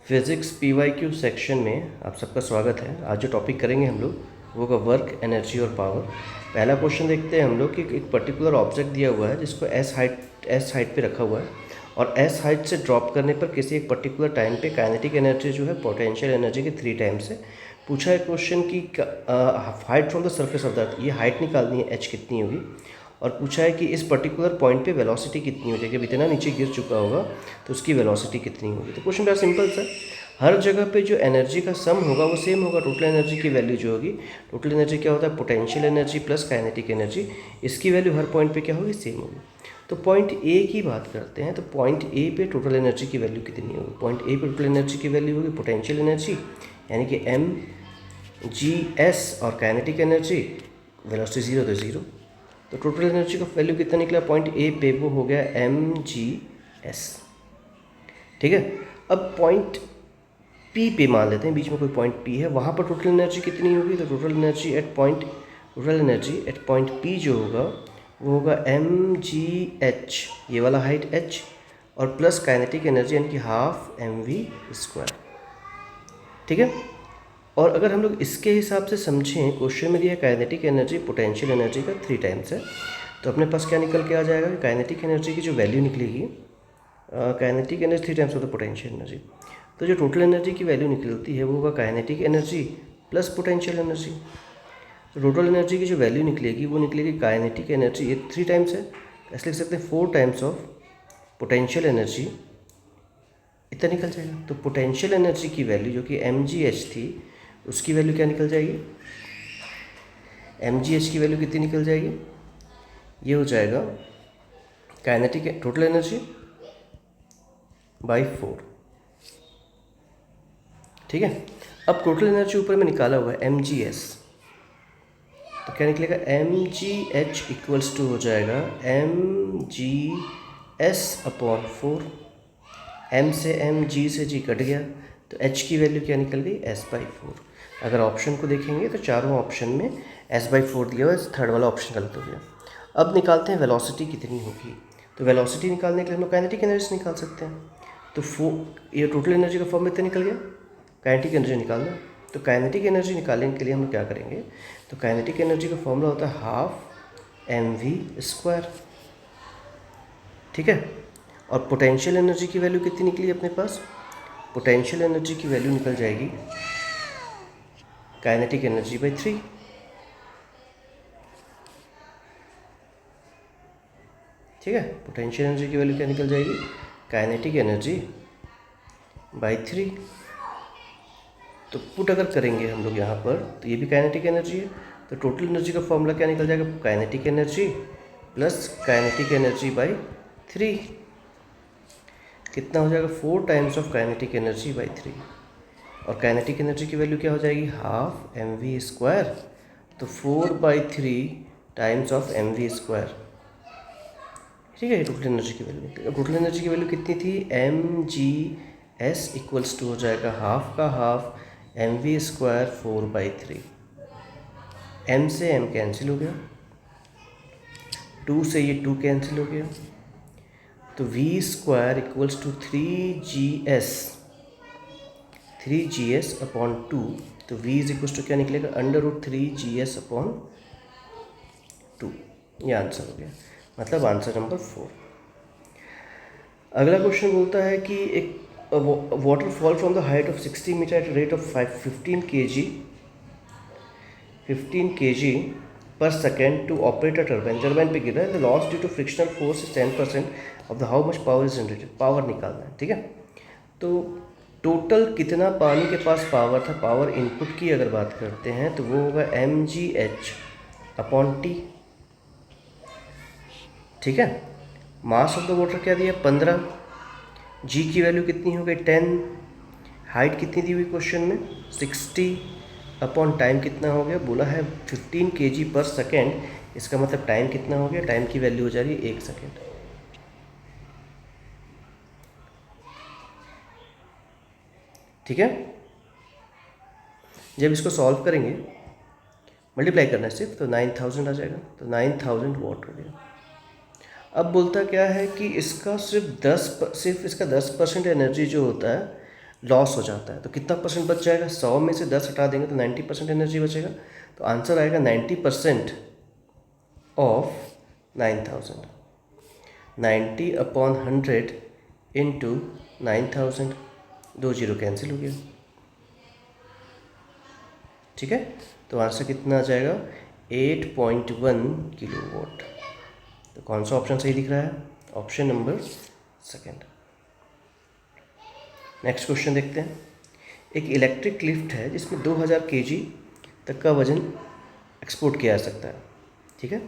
Physics PYQ section में आप सबका स्वागत है। आज जो टॉपिक करेंगे हम लोग वो का वर्क, एनर्जी और पावर। पहला क्वेश्चन देखते हैं हम लोग कि एक पर्टिकुलर ऑब्जेक्ट दिया हुआ है जिसको एस हाइट पे रखा हुआ है और एस हाइट से ड्रॉप करने पर किसी एक पर्टिकुलर टाइम पे काइनेटिक एनर्जी जो है पोटेंशियल एनर्जी के 3 टाइम्स है। पूछा है क्वेश्चन की height from the surface of the earth, ये हाइट निकालनी है, एच कितनी होगी। और पूछा है कि इस पर्टिकुलर पॉइंट पे वेलोसिटी कितनी हो जाएगी, इतना नीचे गिर चुका होगा तो उसकी वेलोसिटी कितनी होगी। तो क्वेश्चन बड़ा सिंपल सा, हर जगह पे जो एनर्जी का सम होगा वो सेम होगा। टोटल एनर्जी की वैल्यू जो होगी, टोटल एनर्जी क्या होता है, potential energy plus kinetic energy, इसकी वैल्यू हर पॉइंट पे क्या होगी, सेम होगी। तो पॉइंट ए की बात करते हैं, तो पॉइंट ए पे टोटल एनर्जी की वैल्यू कितनी होगी। पॉइंट ए पे टोटल एनर्जी की वैल्यू होगी पोटेंशियल एनर्जी यानी कि mgS और काइनेटिक एनर्जी वेलोसिटी 0 तो 0। तो टोटल एनर्जी का वैल्यू कितना निकला पॉइंट ए पे, वो हो गया mgS। ठीक है, अब पॉइंट पी पे मान लेते हैं, बीच में कोई पॉइंट पी है, वहाँ पर टोटल एनर्जी कितनी होगी। तो total energy at point P जो होगा वो होगा mgH, ये वाला हाइट h, और प्लस काइनेटिक एनर्जी यानी कि हाफ mv²। ठीक है, और अगर हम लोग इसके हिसाब से समझें, क्वेश्चन में दिया काइनेटिक एनर्जी पोटेंशियल एनर्जी का 3 टाइम्स है, तो अपने पास क्या निकल के आ जाएगा कि काइनेटिक एनर्जी की जो वैल्यू निकलेगी, काइनेटिक एनर्जी 3 टाइम्स होता है पोटेंशियल एनर्जी, तो जो टोटल एनर्जी की वैल्यू निकलती है वो होगा kinetic energy plus potential energy. तो टोटल एनर्जी की जो वैल्यू निकलेगी वो निकलेगी काइनेटिक एनर्जी, ये 3 टाइम्स है, ऐसे लिख सकते हैं 4 टाइम्स ऑफ पोटेंशियल एनर्जी, इतना निकल जाएगा। तो पोटेंशियल एनर्जी की वैल्यू जो कि mgH थी, उसकी वैल्यू क्या निकल जाएगी, mgH की वैल्यू कितनी निकल जाएगी, ये हो जाएगा काइनेटिक टोटल एनर्जी बाई 4। ठीक है, अब टोटल एनर्जी ऊपर में निकाला हुआ है mgS, तो क्या निकलेगा mgH इक्वल्स टू हो जाएगा mgS/4। m से m, g से g कट गया, तो h की वैल्यू क्या निकल गई, s/4। अगर ऑप्शन को देखेंगे तो चारों ऑप्शन में s/4 दिया हुआ है, थर्ड वाला ऑप्शन गलत हो गया। अब निकालते हैं वेलोसिटी कितनी होगी। तो वेलोसिटी निकालने के लिए हम लोग काइनेटिक एनर्जी से निकाल सकते हैं। तो ये टोटल एनर्जी का फॉर्म इतना निकल गया, काइनेटिक एनर्जी निकालना। तो काइनेटिक एनर्जी निकालने के लिए हम लोग क्या करेंगे, तो काइनेटिक एनर्जी का फॉर्मूला होता है हाफ mv²। ठीक है, और पोटेंशियल एनर्जी की वैल्यू कितनी निकली अपने पास, पोटेंशियल एनर्जी की वैल्यू निकल जाएगी काइनेटिक एनर्जी बाई 3। ठीक है, पोटेंशियल एनर्जी की वैल्यू क्या निकल जाएगी, काइनेटिक एनर्जी बाई 3। तो पुट अगर करेंगे हम लोग यहाँ पर, तो ये भी काइनेटिक एनर्जी है, तो टोटल एनर्जी का फॉर्मूला क्या निकल जाएगा, kinetic energy plus kinetic energy by 3, कितना हो जाएगा 4 times of kinetic energy by 3। और काइनेटिक एनर्जी की वैल्यू क्या हो जाएगी, हाफ mv², तो 4/3 टाइम्स ऑफ mv²। ठीक है, टोटल एनर्जी की वैल्यू, टोटल एनर्जी की वैल्यू कितनी थी, mgS इक्वल्स टू हो जाएगा हाफ का हाफ mv² 4/3। m से m कैंसिल हो गया, 2 से ये 2 कैंसिल हो गया, तो v² इक्वल्स टू 3gs/2। तो v इज इक्वल्स टू क्या निकलेगा, √3gs/2। ये आंसर हो गया, मतलब आंसर नंबर 4। अगला क्वेश्चन बोलता है कि एक waterfall from the height of 60 meter at rate of 15 kg per second to operate a turbine, turbine पे गिरा है, the loss due to frictional force is 10% of the how much power is generated, power निकालना है। ठीक है, तो total कितना पानी के पास पावर था, पावर इनपुट की अगर बात करते हैं तो वो होगा mgH/T। ठीक है, मास ऑफ द वाटर क्या दिया 15, जी की वैल्यू कितनी हो गई 10, हाइट कितनी दी हुई क्वेश्चन में 60, अपॉन टाइम कितना हो गया, बोला है 15 kg पर सेकेंड, इसका मतलब टाइम कितना हो गया, टाइम की वैल्यू हो जा रही है 1 सेकेंड। ठीक है, जब इसको सॉल्व करेंगे, मल्टीप्लाई करना है सिर्फ, तो 9000 आ जाएगा, तो 9000 वाट हो गया। अब बोलता क्या है कि इसका सिर्फ इसका 10% एनर्जी जो होता है लॉस हो जाता है। तो कितना परसेंट बच जाएगा? 100 में से 10 हटा देंगे तो 90% एनर्जी बचेगा। तो आंसर आएगा 90% ऑफ 9000। 90/100 इंटू 9000, 2 जीरो कैंसिल हो गया। ठीक है, तो आंसर कितना आ जाएगा? 8.1 किलोवाट। तो कौन सा ऑप्शन सही दिख रहा है? Option number second. Next question देखते हैं। एक इलेक्ट्रिक लिफ्ट है जिसमें 2000 kg तक का वजन एक्सपोर्ट किया जा सकता है। ठीक है,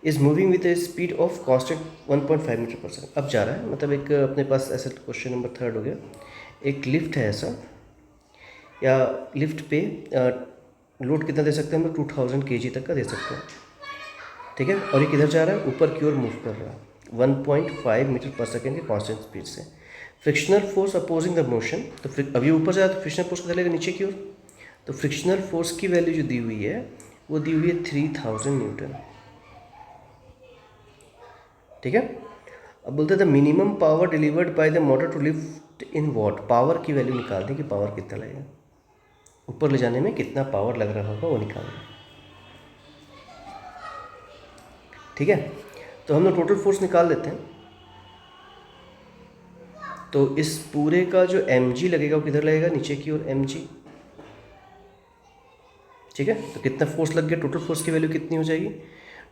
is moving with a speed of constant 1.5 meter per second. अब जा रहा है, मतलब एक अपने पास ऐसा क्वेश्चन नंबर थर्ड हो गया। एक लिफ्ट है ऐसा, या लिफ्ट पे लोड कितना दे सकते हैं हम लोग? 2000 kg तक का दे सकते हैं। ठीक है, और ये किधर जा रहा है? ऊपर की ओर मूव कर रहा है 1.5 मीटर पर सेकेंड के कांस्टेंट स्पीड से। Frictional force opposing the motion, तो अभी ऊपर जा रहा है तो फ्रिक्शनल फोर्स किधर लगेगा? नीचे की ओर। तो फ्रिक्शनल फोर्स की वैल्यू जो दी हुई है वो दी हुई है 3000 न्यूटन। ठीक है, अब बोलते हैं the minimum power delivered by the motor to lift in watt. Power की वैल्यू निकाल दें कि पावर कितना लगेगा, ऊपर ले जाने में कितना पावर लग रहा होगा वो निकालना। ठीक है, तो हम लोग टोटल फोर्स निकाल देते हैं। तो इस पूरे का जो mg लगेगा वो किधर लगेगा? नीचे की ओर mg। ठीक है, तो कितना फोर्स लग गया? टोटल फोर्स की वैल्यू कितनी हो जाएगी?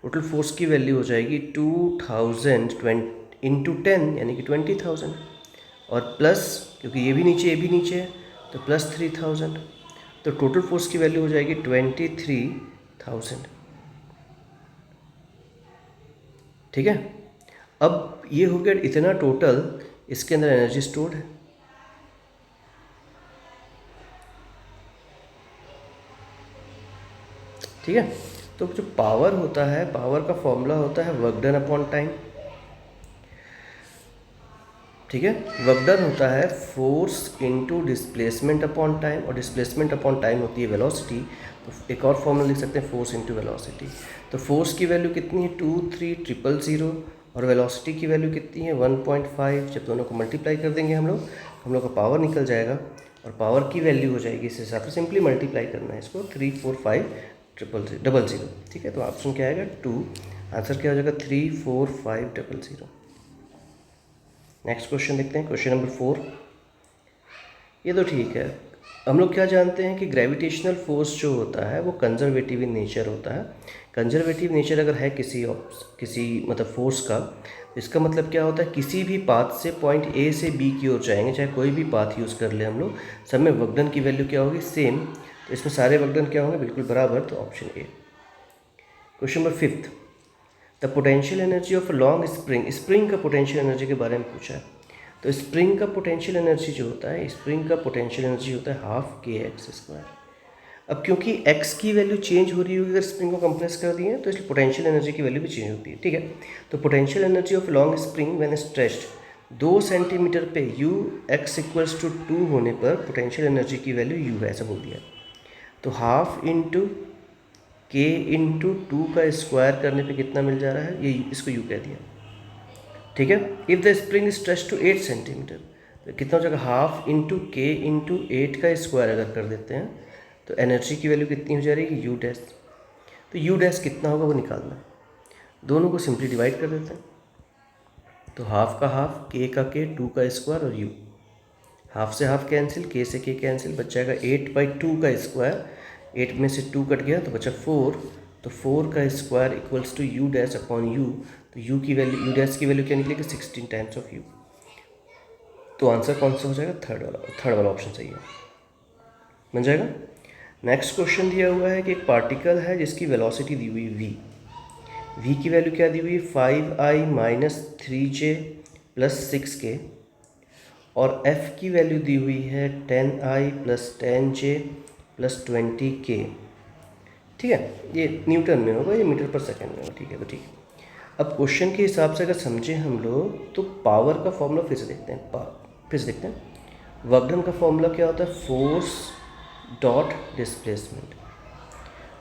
टोटल फोर्स की वैल्यू हो जाएगी 2000 इंटू 10 यानी कि 20,000, और प्लस, क्योंकि ये भी नीचे है तो प्लस 3000। तो टोटल फोर्स की वैल्यू हो जाएगी 23,000। ठीक है, अब ये हो गया इतना टोटल, इसके अंदर एनर्जी स्टोर्ड है। ठीक है, तो जो पावर होता है, पावर का फॉर्मूला होता है वर्क डन अपॉन टाइम। ठीक है, वर्क डन होता है force into displacement upon time, और डिस्प्लेसमेंट अपॉन टाइम होती है वेलोसिटी। तो एक और फॉर्मूला लिख सकते हैं फोर्स इनटू वेलोसिटी। तो फोर्स की वैल्यू कितनी है? 23,000, और वेलोसिटी की वैल्यू कितनी है? 1.5। जब दोनों को मल्टीप्लाई कर देंगे हम लोग का पावर निकल जाएगा, और पावर की वैल्यू हो जाएगी इस हिसाब से, सिंपली मल्टीप्लाई करना है इसको 345,000। ठीक है, तो ऑप्शन क्या आएगा? 2। आंसर क्या हो जाएगा? 345,000। नेक्स्ट क्वेश्चन देखते हैं, क्वेश्चन नंबर 4। ये तो ठीक है, हम लोग क्या जानते हैं कि ग्रेविटेशनल फोर्स जो होता है वो कंजर्वेटिव इन नेचर होता है। कंजर्वेटिव नेचर अगर है किसी मतलब फोर्स का, तो इसका मतलब क्या होता है? किसी भी पाथ से पॉइंट ए से बी की ओर जाएंगे, चाहे कोई भी पाथ यूज़ कर ले हम लोग, सब में वर्क डन की वैल्यू क्या होगी? सेम। तो इसमें सारे वर्क डन क्या होंगे? बिल्कुल बराबर, तो option A. Question number 5, the potential energy of a long spring. Spring का पोटेंशियल एनर्जी के बारे में पूछा है। तो स्प्रिंग का पोटेंशियल एनर्जी जो होता है, स्प्रिंग का पोटेंशियल एनर्जी होता है हाफ kx²। अब क्योंकि x की वैल्यू चेंज हो रही होगी अगर स्प्रिंग को कंप्रेस कर दिए तो इसलिए पोटेंशियल एनर्जी की वैल्यू भी चेंज होती है। ठीक है, तो potential energy of long spring when stretched 2 centimetre पे u x = 2 होने पर पोटेंशियल एनर्जी की वैल्यू u है, ऐसा बोल दिया। तो हाफ इंटू k इंटू 2 का स्क्वायर करने पे कितना मिल जा रहा है? ये इसको u कह दिया। ठीक है, if the spring stretch to 8 centimeter, तो कितना हो जाएगा? हाफ इंटू k इंटू 8 का स्क्वायर अगर कर देते हैं तो एनर्जी की वैल्यू कितनी हो जा रही है? u dash. तो u डैश कितना होगा वो निकालना है। दोनों को सिंपली डिवाइड कर देते हैं, तो हाफ का हाफ, k का k, 2 का स्क्वायर और u। हाफ से हाफ कैंसिल, k से k कैंसिल, बच जाएगा 8/2 का स्क्वायर। 8 में से 2 कट गया तो बचा 4, तो 4 का square equals to u dash upon u। तो u की वैल्यू, u डैश की वैल्यू क्या निकलेगी? 16 टाइम्स ऑफ u। तो आंसर कौन सा हो जाएगा? थर्ड वाला ऑप्शन सही है, बन जाएगा। नेक्स्ट क्वेश्चन दिया हुआ है कि एक पार्टिकल है जिसकी वेलोसिटी दी हुई v। v की वैल्यू क्या दी हुई है? 5i - 3j + 6k, और f की वैल्यू दी हुई है 10i + 10j + 20k। ठीक है, ये न्यूटन में होगा, ये मीटर पर सेकंड में होगा। ठीक है, तो ठीक है। अब क्वेश्चन के हिसाब से अगर समझें हम लोग तो पावर का फॉर्मूला फिर से देखते हैं। वर्क डन का फॉर्मूला क्या होता है? फोर्स डॉट डिस्प्लेसमेंट,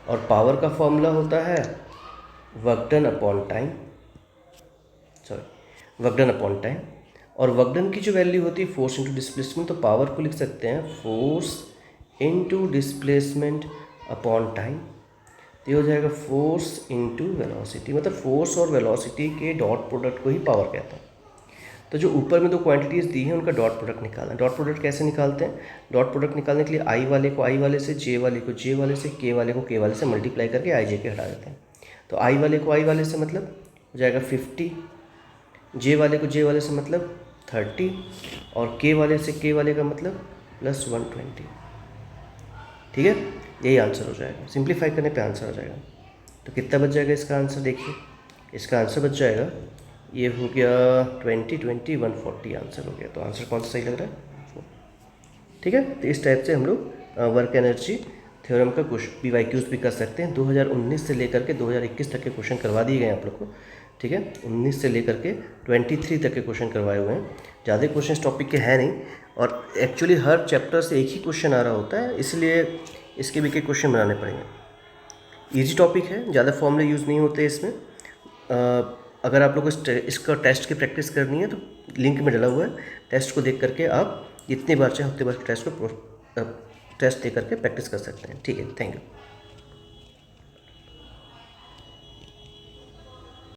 और पावर का फॉर्मूला होता है वर्क डन अपॉन टाइम। और वर्क डन की जो वैल्यू होती है फोर्स इंटू डिस्प्लेसमेंट, तो पावर को लिख सकते हैं force into displacement upon time. तो ये हो जाएगा फोर्स इंटू वेलोसिटी, मतलब फोर्स और वेलोसिटी के डॉट प्रोडक्ट को ही पावर कहते हैं। तो जो ऊपर में दो क्वांटिटीज़ दी हैं उनका डॉट प्रोडक्ट निकालना है। डॉट प्रोडक्ट कैसे निकालते हैं? डॉट प्रोडक्ट निकालने के लिए आई वाले को आई वाले से, जे वाले को जे वाले से, के वाले को के वाले से मल्टीप्लाई करके आई जे के हटा देते हैं। तो आई वाले को आई वाले से मतलब हो जाएगा 50, जे वाले को जे वाले से मतलब 30 और के वाले से के वाले का मतलब प्लस 120। ठीक है, यही आंसर हो जाएगा। सिंप्लीफाई करने पे आंसर हो जाएगा। तो कितना बच जाएगा इसका आंसर? देखिए इसका आंसर बच जाएगा, ये हो गया 20 20 140 आंसर हो गया। तो आंसर कौन सा सही लग रहा है? ठीक है, तो इस टाइप से हम लोग वर्क एनर्जी थ्योरम का कुछ PYQs भी कर सकते हैं। 2019 से लेकर के 2021 तक के क्वेश्चन करवा दिए गए हैं आप लोग को। ठीक है, 19 से लेकर के 23 तक के क्वेश्चन करवाए हुए हैं। ज़्यादा क्वेश्चन इस टॉपिक के हैं नहीं, और एक्चुअली हर चैप्टर से एक ही क्वेश्चन आ रहा होता है, इसलिए इसके भी के क्वेश्चन बनाने पड़ेंगे। ईजी टॉपिक है, ज़्यादा फॉर्मूले यूज़ नहीं होते इसमें। अगर आप लोग को इसका टेस्ट की प्रैक्टिस करनी है तो लिंक में डला हुआ है, टेस्ट को देख करके आप जितनी बार चाहे उतनी बार टेस्ट दे करके प्रैक्टिस कर सकते हैं। ठीक है, थैंक यू।